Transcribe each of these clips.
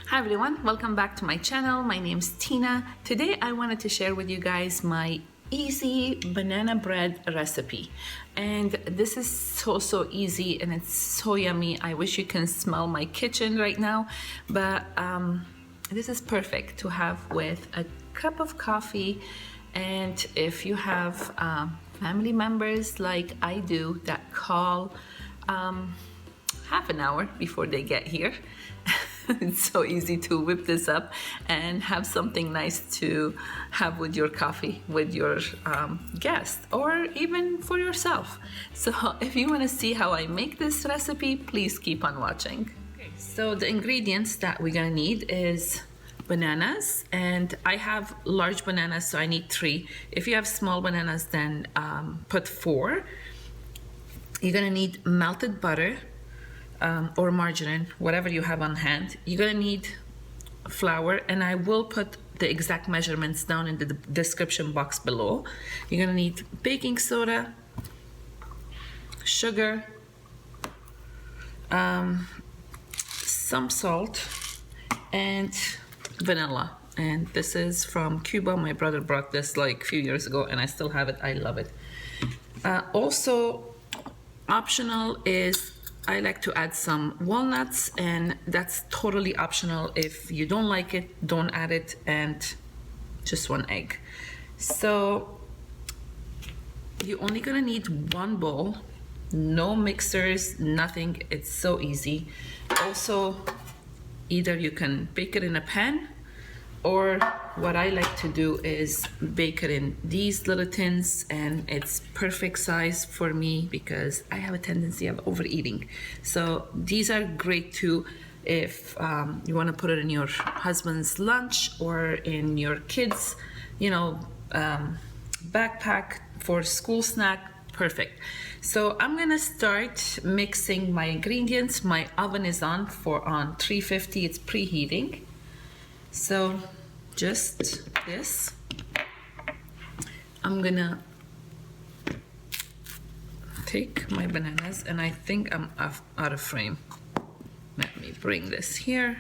Hi everyone, welcome back to my channel. My name's Tina. Today I wanted to share with you guys my easy banana bread recipe. And this is so easy and it's so yummy. I wish you can smell my kitchen right now, but this is perfect to have with a cup of coffee. And if you have family members like I do that call half an hour before they get here, it's so easy to whip this up and have something nice to have with your coffee, with your guest, or even for yourself. So if you want to see how I make this recipe, please keep on watching. Okay, so the ingredients that we're gonna need is bananas, and I have large bananas, so I need 3. If you have small bananas, then put 4. You're gonna need melted butter, or margarine, whatever you have on hand. You're gonna need flour, and I will put the exact measurements down in the description box below. You're gonna need baking soda, sugar, some salt, and vanilla. And this is from Cuba. My brother brought this like a few years ago and I still have it. I love it. Also optional is I like to add some walnuts, and that's totally optional. If you don't like it, don't add it, and just 1 egg. So you're only gonna need 1 bowl, no mixers, nothing. It's so easy. Also, either you can bake it in a pan, or what I like to do is bake it in these little tins, and it's perfect size for me because I have a tendency of overeating. So these are great too if you want to put it in your husband's lunch or in your kids, backpack for school snack. Perfect. So I'm gonna start mixing my ingredients. My oven is on 350. It's preheating. So just this, I'm gonna take my bananas, and I think I'm out of frame. Let me bring this here.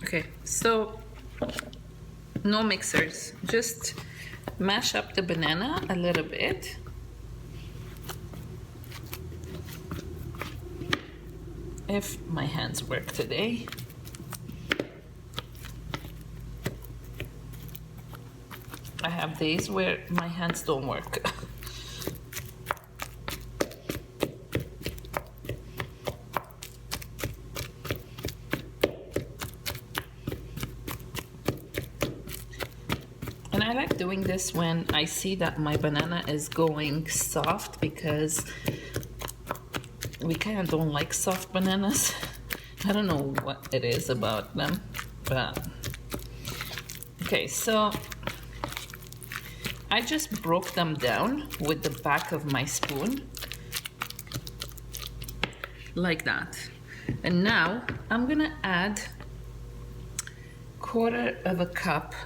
Okay, so no mixers, just mash up the banana a little bit. If my hands work today. I have days where my hands don't work. And I like doing this when I see that my banana is going soft, because we kind of don't like soft bananas. I don't know what it is about them, but okay, so I just broke them down with the back of my spoon like that. And now I'm gonna add 1/4 cup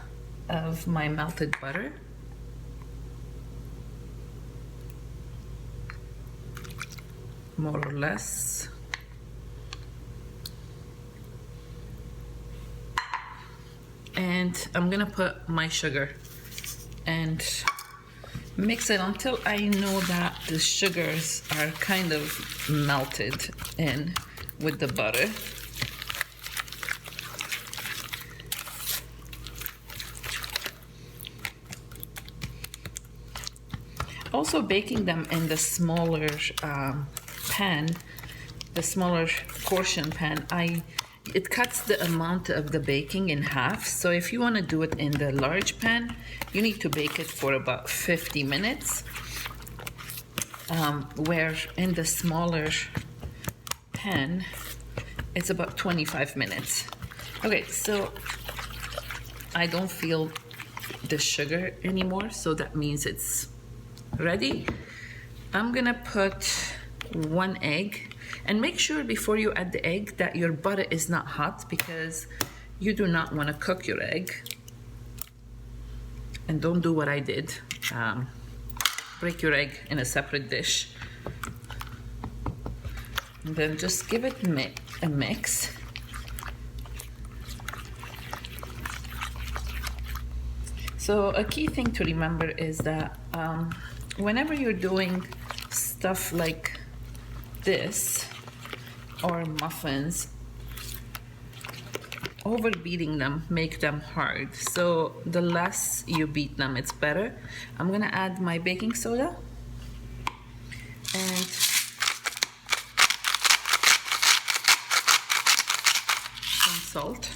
of my melted butter, more or less, and I'm gonna put my sugar and mix it until I know that the sugars are kind of melted in with the butter. Also baking them in the smaller pan, the smaller portion pan, it cuts the amount of the baking in half. So if you want to do it in the large pan, you need to bake it for about 50 minutes, where in the smaller pan, it's about 25 minutes. Okay, so I don't feel the sugar anymore, so that means it's ready. I'm gonna put 1 egg, and make sure before you add the egg that your butter is not hot, because you do not want to cook your egg. And don't do what I did. Break your egg in a separate dish. And then just give it a mix. So a key thing to remember is that whenever you're doing stuff like this, or muffins, over beating them make them hard. So the less you beat them, it's better. I'm gonna add my baking soda and some salt.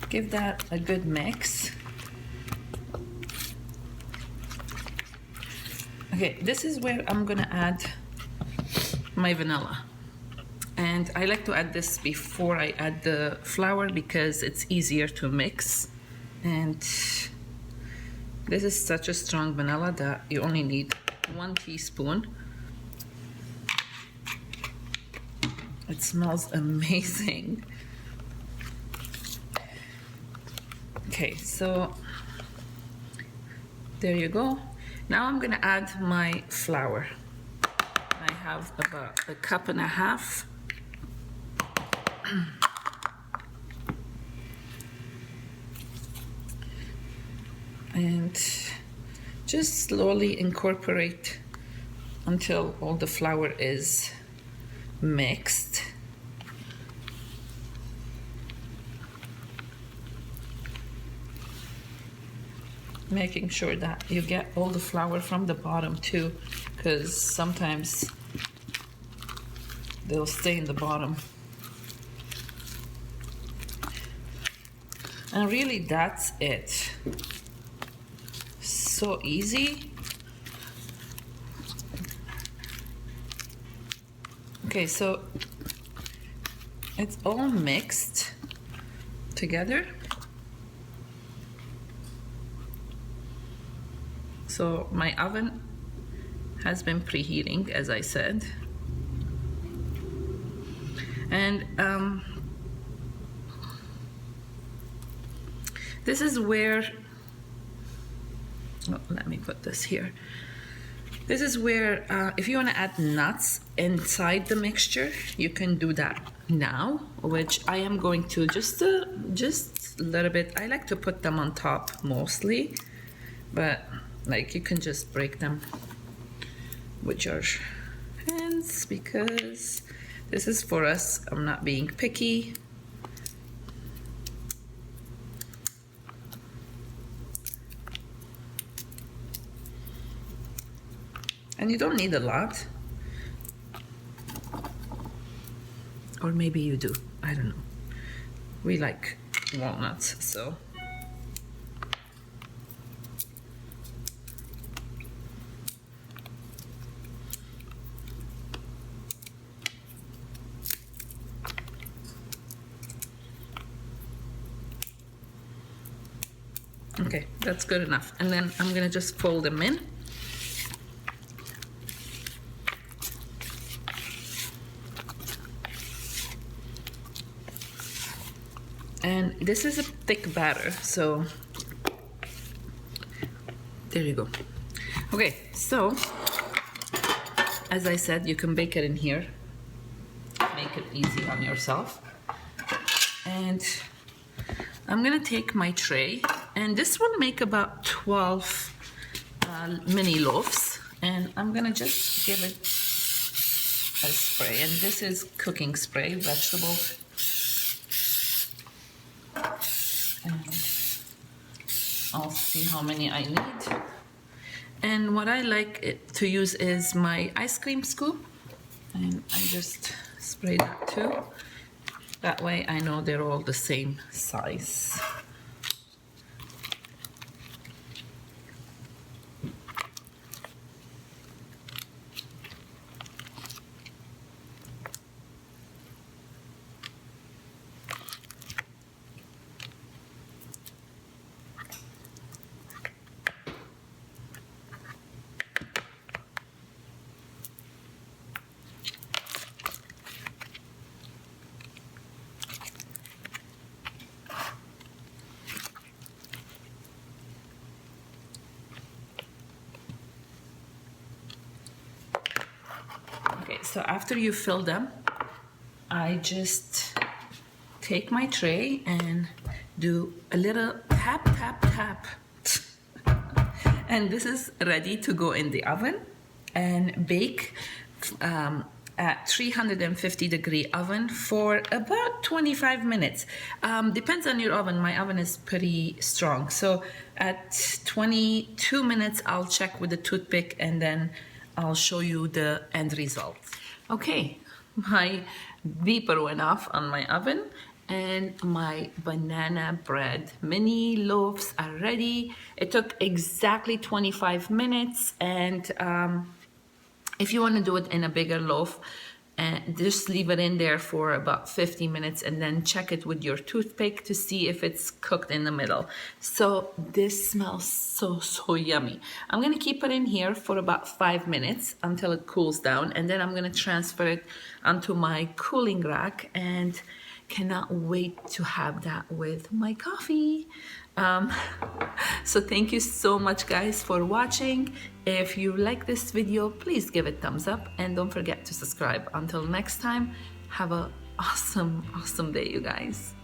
Give that a good mix. Okay, this is where I'm gonna add my vanilla. And I like to add this before I add the flour because it's easier to mix. And this is such a strong vanilla that you only need 1 teaspoon. It smells amazing. Okay, so there you go. Now I'm gonna add my flour. I have about 1.5 cups. And just slowly incorporate until all the flour is mixed. Making sure that you get all the flour from the bottom too, because sometimes they'll stay in the bottom. And really, that's it. So easy. Okay, so it's all mixed together. So my oven has been preheating, as I said. And this is where, oh, let me put this here. This is where, if you want to add nuts inside the mixture, you can do that now, which I am going to just a little bit. I like to put them on top mostly, but like you can just break them with your hands because this is for us. I'm not being picky. And you don't need a lot. Or maybe you do, I don't know. We like walnuts, so. Okay, that's good enough. And then I'm gonna just fold them in. And this is a thick batter, so there you go. Okay, so as I said, you can bake it in here. Make it easy on yourself. And I'm gonna take my tray, and this will make about 12 mini loaves, and I'm gonna just give it a spray. And this is cooking spray, vegetable. And I'll see how many I need. And what I like to use is my ice cream scoop, and I just spray that too. That way I know they're all the same size. So after you fill them, I just take my tray and do a little tap, tap, tap. And this is ready to go in the oven and bake at 350-degree oven for about 25 minutes. Depends on your oven. My oven is pretty strong. So at 22 minutes, I'll check with the toothpick and then I'll show you the end result. Okay, my beeper went off on my oven and my banana bread mini loaves are ready. It took exactly 25 minutes, and if you want to do it in a bigger loaf, just leave it in there for about 50 minutes and then check it with your toothpick to see if it's cooked in the middle. So this smells so yummy. I'm gonna keep it in here for about 5 minutes until it cools down, and then I'm gonna transfer it onto my cooling rack, and cannot wait to have that with my coffee. So thank you so much, guys, for watching. If you like this video, please give it a thumbs up and don't forget to subscribe. Until next time, have an awesome day, you guys.